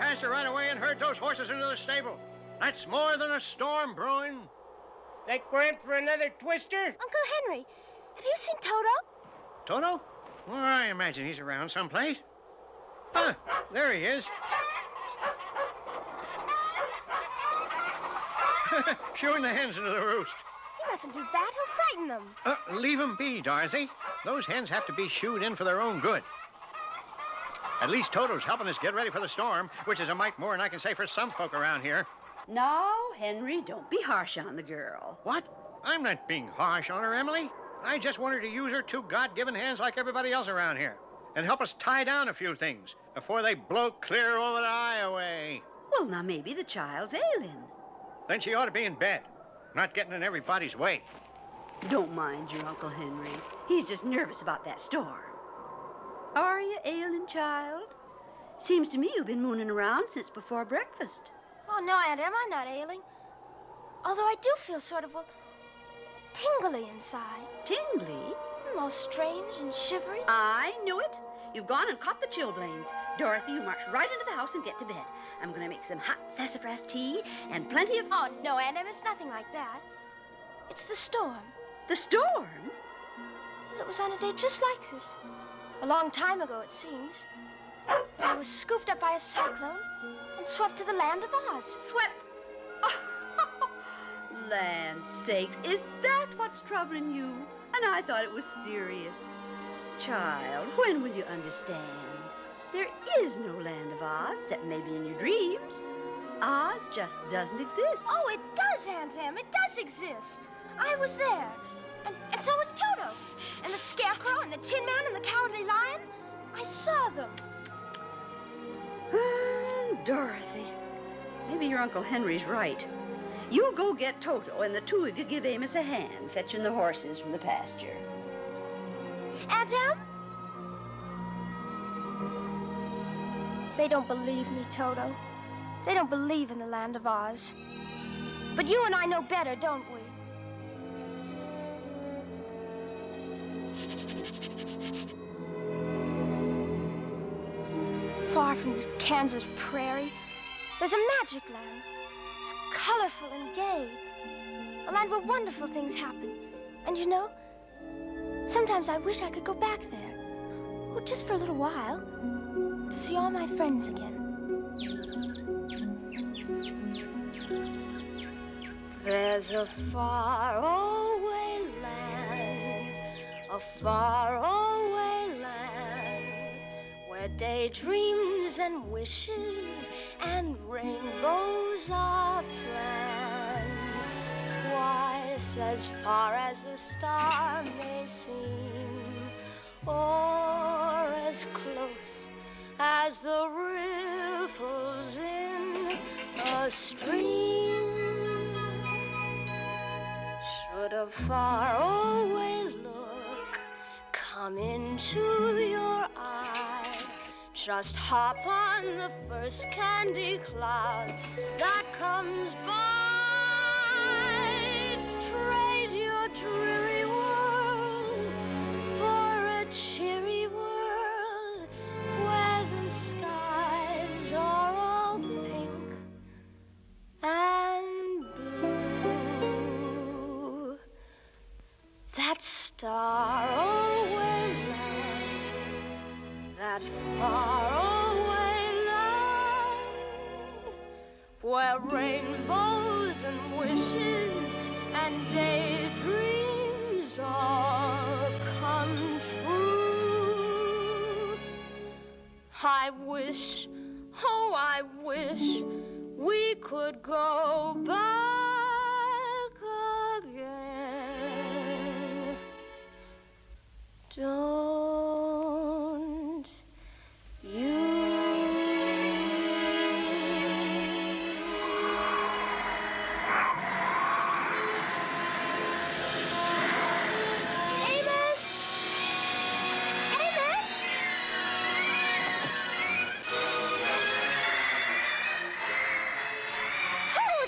pasture right away and herd those horses into the stable. That's more than a storm brewing. Think we're in for another twister? Uncle Henry, have you seen Toto? Toto? Well, I imagine he's around someplace. Huh, there he is. Shooing the hens into the roost. He mustn't do that. He'll frighten them. Leave him be, Dorothy. Those hens have to be shooed in for their own good. At least Toto's helping us get ready for the storm, which is a mite more than I can say for some folk around here. Now, Henry, don't be harsh on the girl. What? I'm not being harsh on her, Emily. I just want her to use her two God-given hands like everybody else around here and help us tie down a few things before they blow clear over the highway. Well, now, maybe the child's ailing. Then she ought to be in bed, not getting in everybody's way. Don't mind your Uncle Henry. He's just nervous about that storm. Are you ailing, child? Seems to me you've been mooning around since before breakfast. Oh, no, Aunt Em, I'm not ailing. Although I do feel sort of, well, tingly inside. Tingly? Most strange and shivery. I knew it. You've gone and caught the chilblains. Dorothy, you march right into the house and get to bed. I'm going to make some hot sassafras tea and plenty of... Oh, no, Aunt Em, it's nothing like that. It's the storm. The storm? Well, it was on a day just like this. A long time ago, it seems. That I was scooped up by a cyclone and swept to the land of Oz. Swept? Oh, land sakes, is that what's troubling you? And I thought it was serious. Child, when will you understand? There is no land of Oz, except maybe in your dreams. Oz just doesn't exist. Oh, it does, Aunt Em. It does exist. I was there. And so was Toto. And the Scarecrow and the Tin Man and the Cowardly Lion. I saw them. Dorothy, maybe your Uncle Henry's right. You go get Toto, and the two of you give Amos a hand fetching the horses from the pasture. Aunt Em? They don't believe me, Toto. They don't believe in the land of Oz. But you and I know better, don't we? Far from this Kansas prairie, there's a magic land. It's colorful and gay. A land where wonderful things happen. And you know, sometimes I wish I could go back there. Oh, just for a little while. To see all my friends again. There's a faraway land, a faraway land, where daydreams and wishes and rainbows are planned. Twice as far as a star may seem, or as close as the ripples in a stream. Should a faraway look come into your eye, just hop on the first candy cloud that comes by. Trade your dreary world for a cheery world where the skies are all pink and blue. That star-away land, that far-away land, where rainbows and wishes and daydreams all come true. I wish, oh, I wish we could go back again. Don't you? Amos? Amos? Hurry!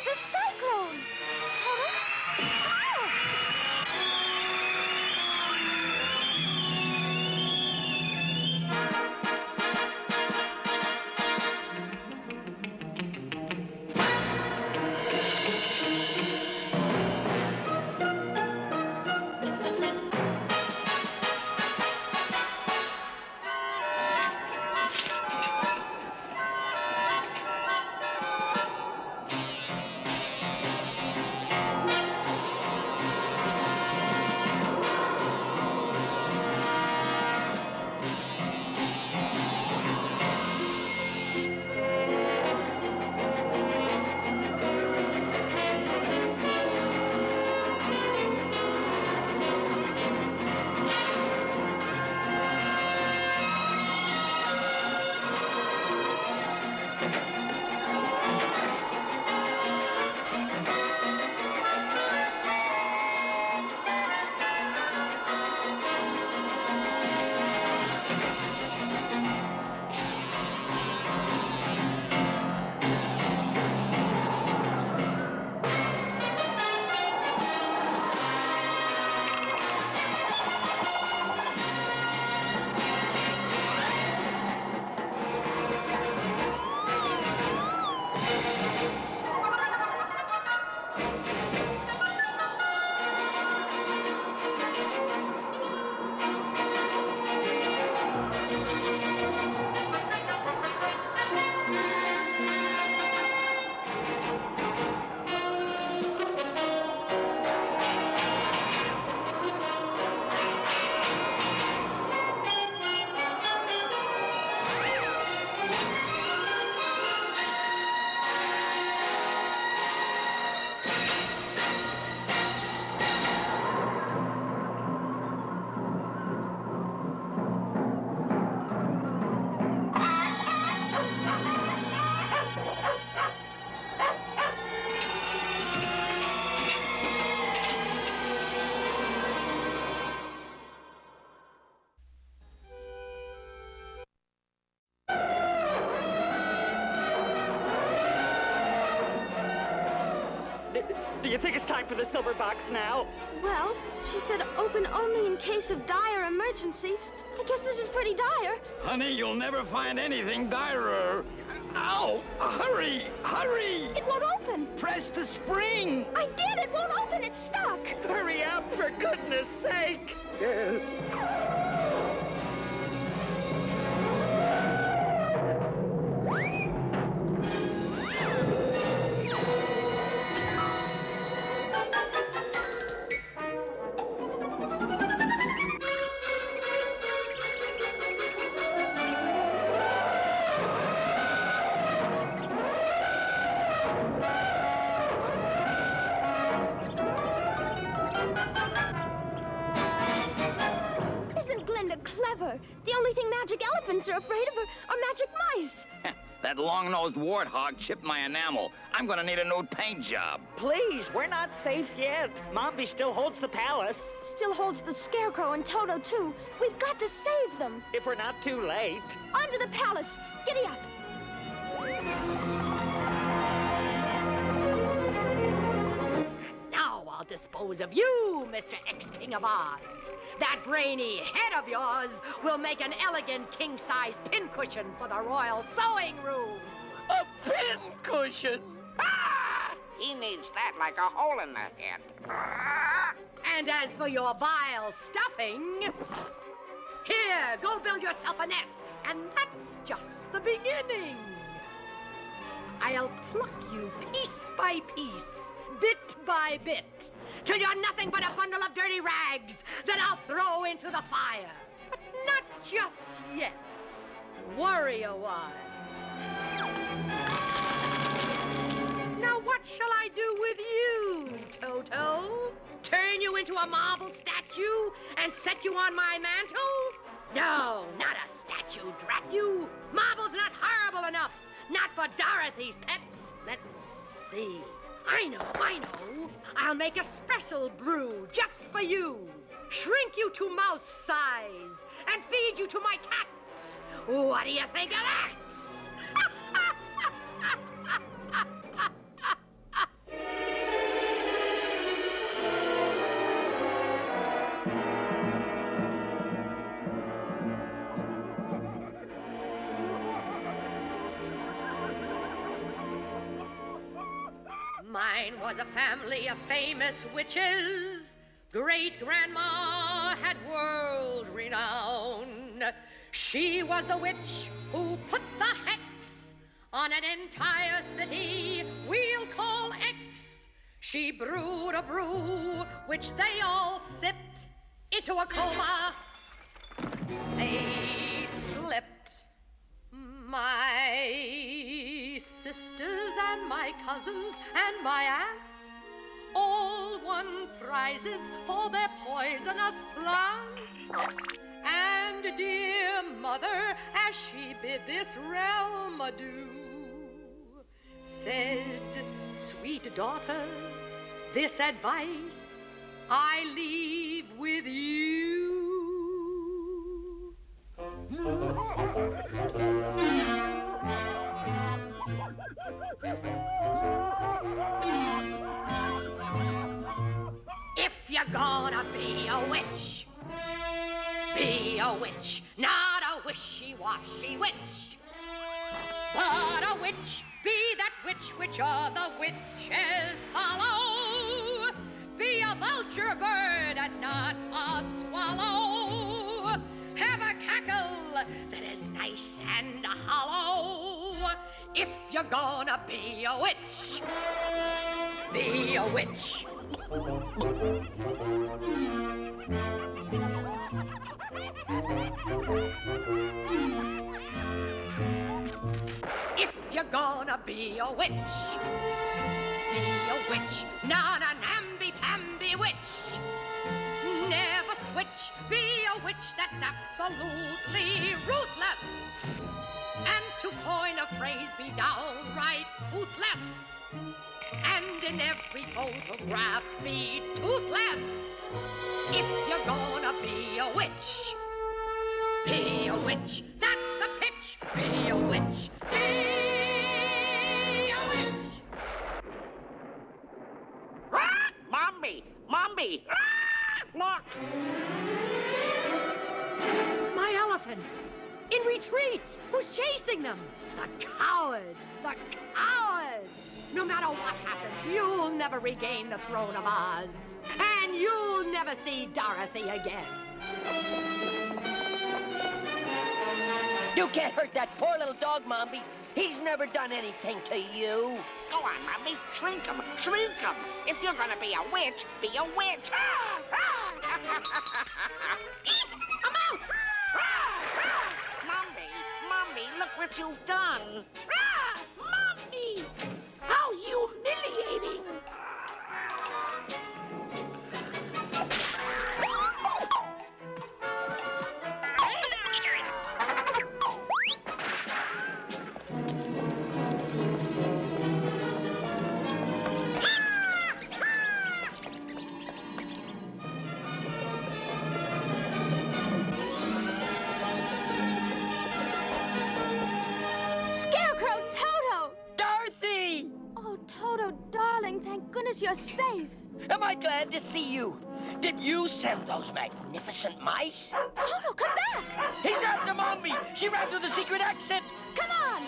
Do you think it's time for the silver box now? Well, she said open only in case of dire emergency. I guess this is pretty dire. Honey, you'll never find anything direr. Ow! Hurry! Hurry! It won't open. Press the spring! I did. It won't open. It's stuck. Hurry up, for goodness sake! Isn't Glinda clever? The only thing magic elephants are afraid of are magic mice. That long-nosed warthog chipped my enamel. I'm gonna need a new paint job. Please, we're not safe yet. Mombi still holds the palace. Still holds the Scarecrow and Toto, too. We've got to save them. If we're not too late. On to the palace. Giddy up. Now I'll dispose of you, Mr. Ex-King of Oz. That brainy head of yours will make an elegant king-size pincushion for the royal sewing room. A pin cushion! Ah! He needs that like a hole in the head. And as for your vile stuffing, here, go build yourself a nest. And that's just the beginning. I'll pluck you piece by piece, bit by bit, till you're nothing but a bundle of dirty rags that I'll throw into the fire. But not just yet. Worry a while. Now what shall I do with you, Toto? Turn you into a marble statue and set you on my mantle? No, not a statue, drat you. Marble's not horrible enough. Not for Dorothy's pet. Let's see. I know. I'll make a special brew just for you. Shrink you to mouse size and feed you to my cat. What do you think of that? Mine was a family of famous witches. Great-grandma had world renown. She was the witch who put the hex on an entire city we'll call X. She brewed a brew which they all sipped into a coma. They slipped. My sisters and my cousins and my aunts all won prizes for their poisonous plants. And dear mother, as she bid this realm adieu, said, sweet daughter, this advice I leave with you. If you're gonna be a witch, be a witch, not a wishy-washy witch. But a witch, be that witch which other witches follow. Be a vulture bird and not a swallow. Have a cackle that is nice and hollow. If you're gonna be a witch, be a witch. If you're gonna be a witch, not a namby-pamby witch. Never switch, be a witch that's absolutely ruthless. And to coin a phrase, be downright toothless. And in every photograph, be toothless. If you're gonna be a witch, be a witch. That's the pitch. Be a witch. Be a witch. Look! My elephants! In retreat! Who's chasing them? The cowards! The cowards! No matter what happens, you'll never regain the throne of Oz. And you'll never see Dorothy again. You can't hurt that poor little dog, Mombi. He's never done anything to you. Go on, Mombi. Shrink him. Shrink him. If you're gonna be a witch, be a witch. Eek! A mouse! Mombi, look what you've done. Mombi! How humiliating! Scarecrow Toto! Dorothy! Oh, Toto, darling, thank goodness you're safe. Am I glad to see you? Did you send those magnificent mice? Toto, come back! He's after Mombi! She ran through the secret exit! Come on!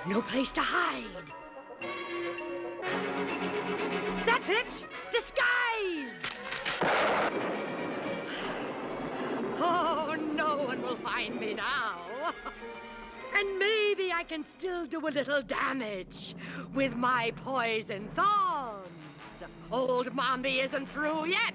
No place to hide. That's it! Disguise! Oh, no one will find me now. And maybe I can still do a little damage with my poison thorns. Old Mombi isn't through yet.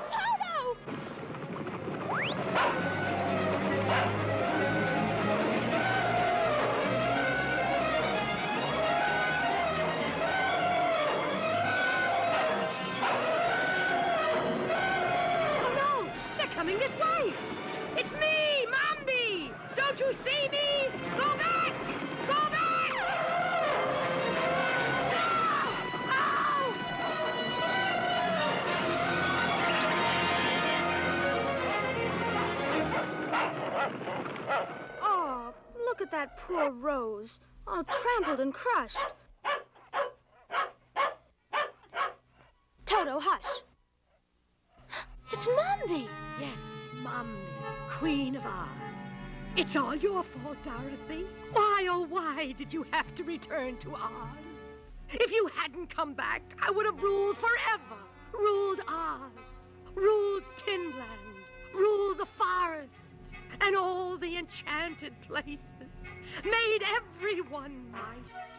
Toto! Oh no! They're coming this way! It's me, Mombi! Don't you see me? Go back! Go back! No! Ow! Oh, look at that poor Rose, all trampled and crushed. Toto, hush. It's Mombi. Yes, Mombi, Queen of Oz. It's all your fault, Dorothy. Why, oh, why did you have to return to Oz? If you hadn't come back, I would have ruled forever. Ruled Oz, ruled Tinland, ruled the forest, and all the enchanted places. Made everyone my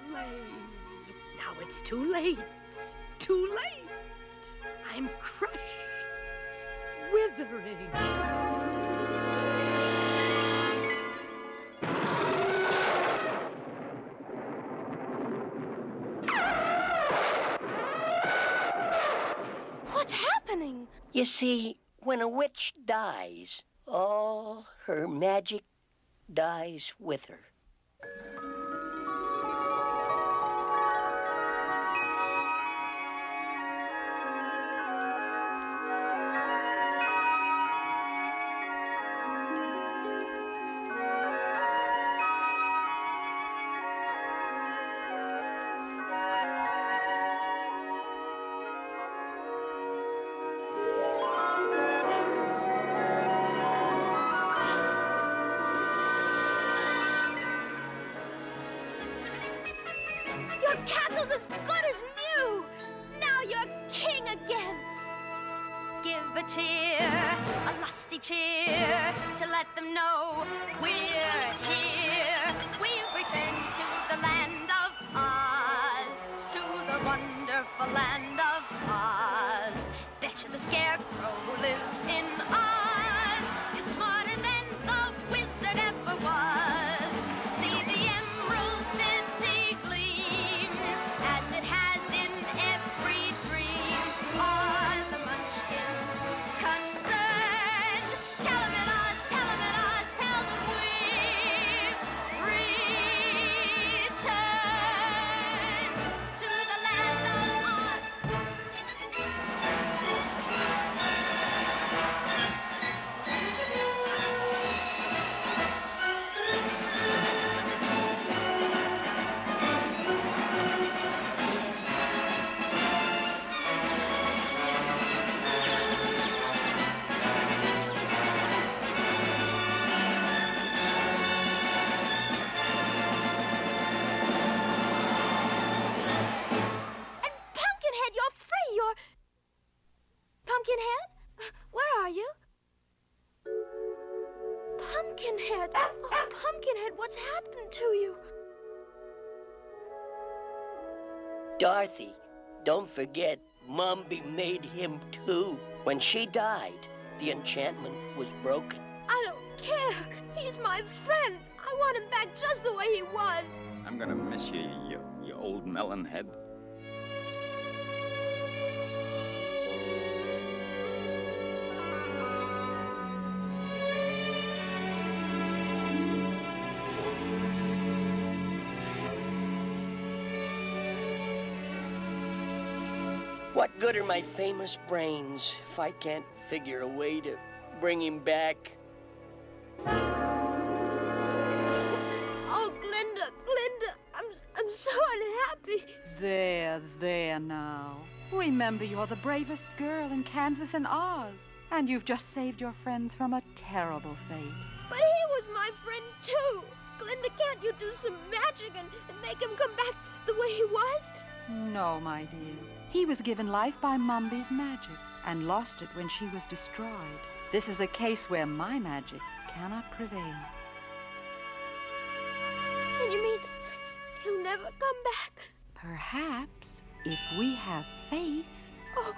slave. Now it's too late. Too late. I'm crushed, withering. What's happening? You see, when a witch dies, all her magic dies with her. castle's as good as new. Now you're king again. Give a cheer, a lusty cheer, to let them know we're here. We've returned to the land of Oz, to the wonderful land of Oz. Betcha the Scarecrow lives in Oz. He's smarter than the wizard ever was. See the Emerald City gleam, as it has in every dream. Are the Munchkins concerned? Tell them in Oz, tell them in Oz, tell them we've returned to the land of Oz. Pumpkinhead, you're free. You're... Pumpkinhead? Where are you? Pumpkinhead. Oh, Pumpkinhead, what's happened to you? Dorothy, don't forget, Mombi made him too. When she died, the enchantment was broken. I don't care. He's my friend. I want him back just the way he was. I'm gonna miss you, you old melon head. What good are my famous brains if I can't figure a way to bring him back? Oh, Glinda, I'm so unhappy. There now. Remember, you're the bravest girl in Kansas and Oz. And you've just saved your friends from a terrible fate. But he was my friend, too. Glinda, can't you do some magic and make him come back the way he was? No, my dear. He was given life by Mombi's magic and lost it when she was destroyed. This is a case where my magic cannot prevail. And you mean he'll never come back? Perhaps, if we have faith. Oh.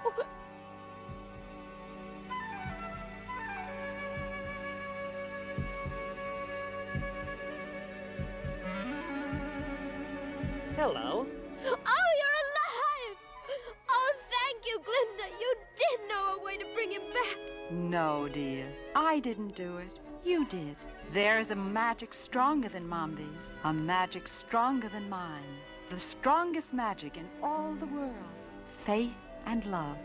Hello. Oh, you're alive! Oh, thank you, Glinda. You did know a way to bring him back. No, dear. I didn't do it. You did. There's a magic stronger than Mombi's. A magic stronger than mine. The strongest magic in all the world. Faith and love.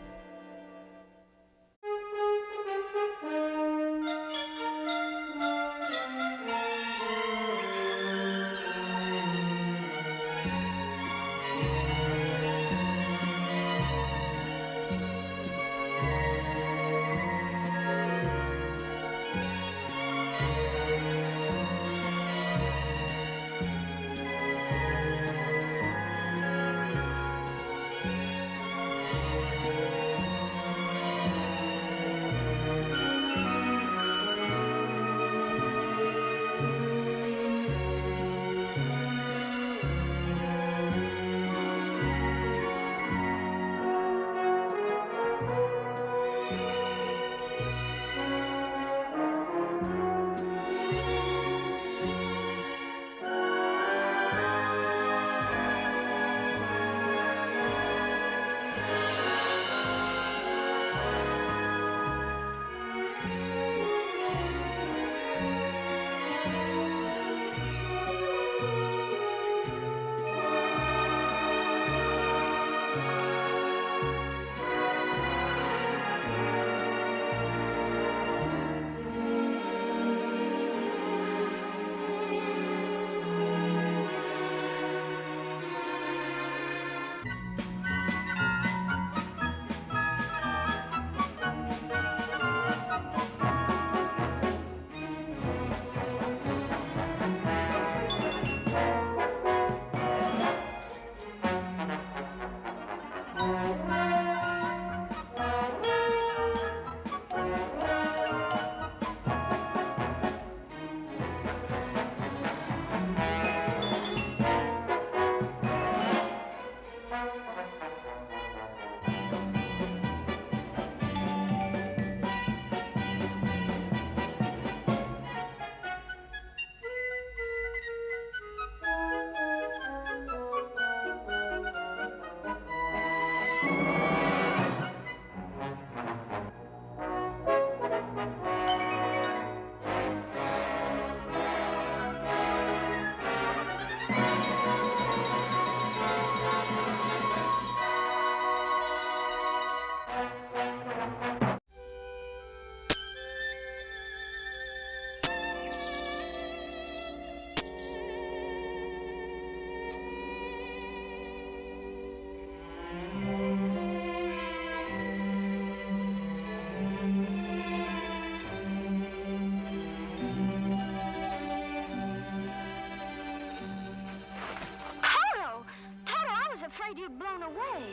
was afraid you'd blown away.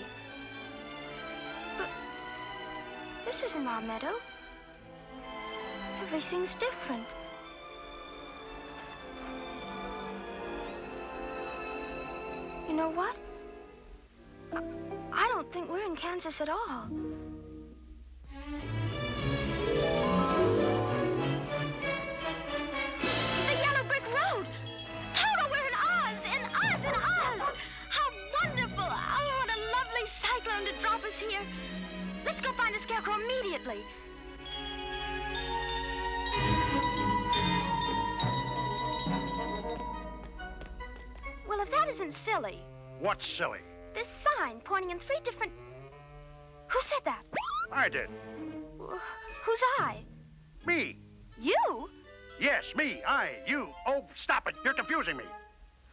But this isn't our meadow. Everything's different. You know what? I don't think we're in Kansas at all. The yellow brick road! Toto, we're in Oz! In Oz! In Oz! How wonderful! Oh, what a lovely cyclone to drop us here. Let's go find the Scarecrow immediately. Well, if that isn't silly. What's silly? This sign pointing in 3 different... Who said that? I did. Who's I? Me. You? Yes, me, you. Oh, stop it. You're confusing me.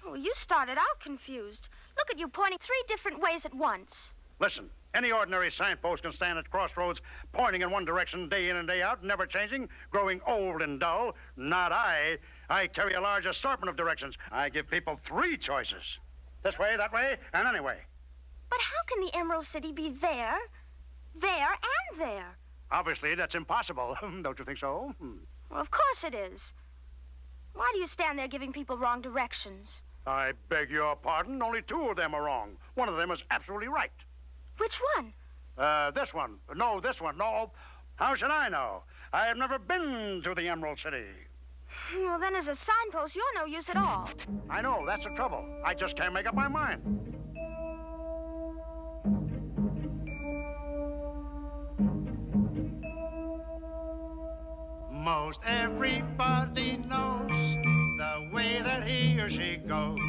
Oh, you started out confused. Look at you pointing 3 different ways at once. Listen, any ordinary signpost can stand at crossroads, pointing in one direction day in and day out, never changing, growing old and dull. Not I. I carry a large assortment of directions. I give people 3 choices. This way, that way, and anyway. But how can the Emerald City be there, and there? Obviously, that's impossible. Don't you think so? Well, of course it is. Why do you stand there giving people wrong directions? I beg your pardon. Only 2 of them are wrong. One of them is absolutely right. Which one? This one. No, this one. No. How should I know? I have never been to the Emerald City. Well, then as a signpost, you're no use at all. I know. That's the trouble. I just can't make up my mind. Most everybody knows the way that he or she goes,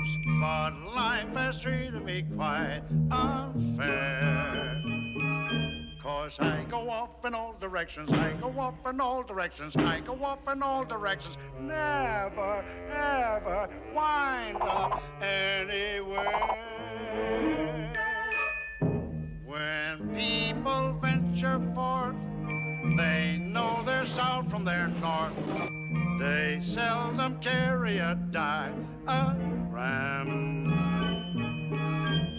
but life has treated me quite unfair. 'Cause I go off in all directions, I go off in all directions, I go off in all directions, never, ever wind up anywhere. When people venture forth, they know their south from their north. They seldom carry a diagram.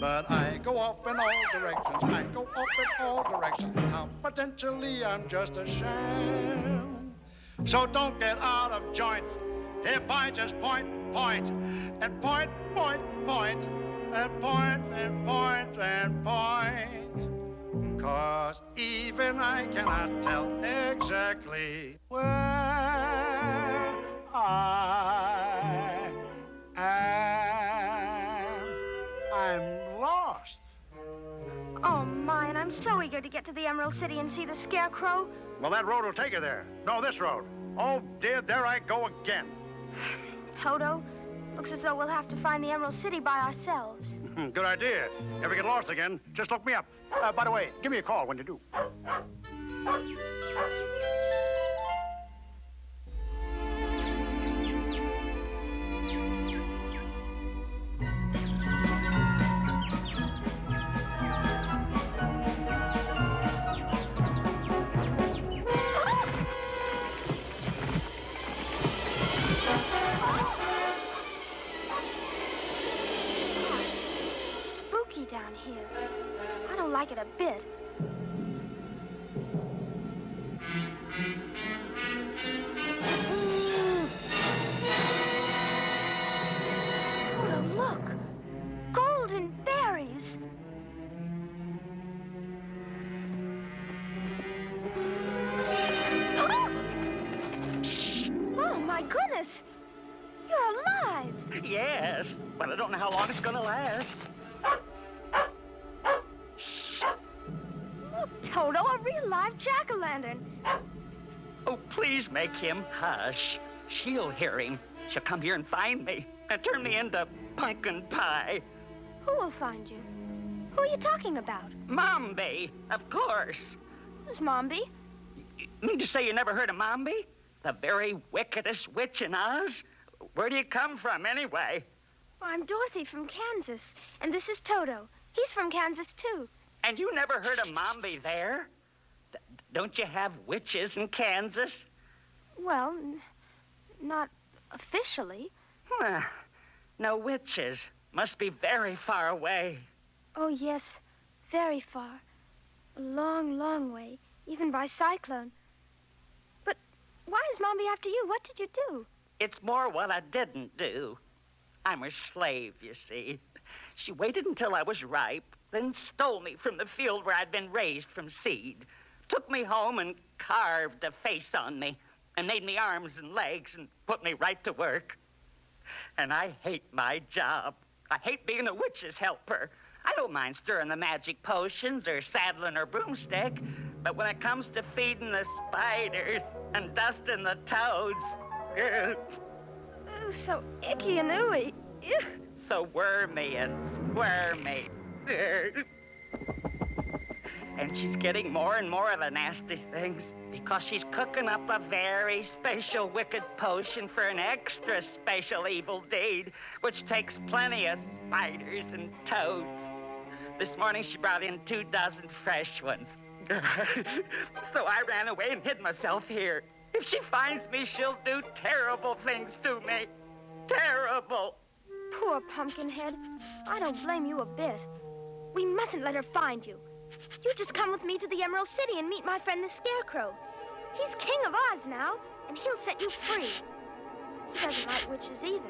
But I go off in all directions. I go off in all directions. Confidentially, I'm just a sham. So don't get out of joint if I just point, and point, and point, and point, and point. 'Cause even I cannot tell exactly where I am. I'm lost. Oh, my, and I'm so eager to get to the Emerald City and see the Scarecrow. Well, that road will take you there. No, this road. Oh, dear, there I go again. Toto, looks as though we'll have to find the Emerald City by ourselves. Good idea. If we get lost again, just look me up. By the way, give me a call when you do. Down here. I don't like it a bit. Oh, look. Golden berries. Oh, my goodness. You're alive. Yes, but I don't know how long it's gonna last. Toto, a real live jack-o'-lantern. Oh, please make him hush. She'll hear him. She'll come here and find me and turn me into pumpkin pie. Who will find you? Who are you talking about? Mombi, of course. Who's Mombi? You mean to say you never heard of Mombi? The very wickedest witch in Oz? Where do you come from, anyway? Well, I'm Dorothy from Kansas, and this is Toto. He's from Kansas, too. And you never heard of Mombi there? Don't you have witches in Kansas? Well, not officially. No witches. Must be very far away. Oh, yes. Very far. A long, long way. Even by cyclone. But why is Mombi after you? What did you do? It's more what I didn't do. I'm her slave, you see. She waited until I was ripe, then stole me from the field where I'd been raised from seed. Took me home and carved a face on me, and made me arms and legs and put me right to work. And I hate my job. I hate being a witch's helper. I don't mind stirring the magic potions or saddling her broomstick, but when it comes to feeding the spiders and dusting the toads, ugh, Oh, so icky and ooey. Ugh. so wormy and squirmy. Ugh. And she's getting more and more of the nasty things because she's cooking up a very special wicked potion for an extra special evil deed, which takes plenty of spiders and toads. This morning she brought in 24 fresh ones. So I ran away and hid myself here. If she finds me, she'll do terrible things to me. Terrible. Poor Pumpkinhead. I don't blame you a bit. We mustn't let her find you. You just come with me to the Emerald City and meet my friend the Scarecrow. He's King of Oz now, and he'll set you free. He doesn't like witches either.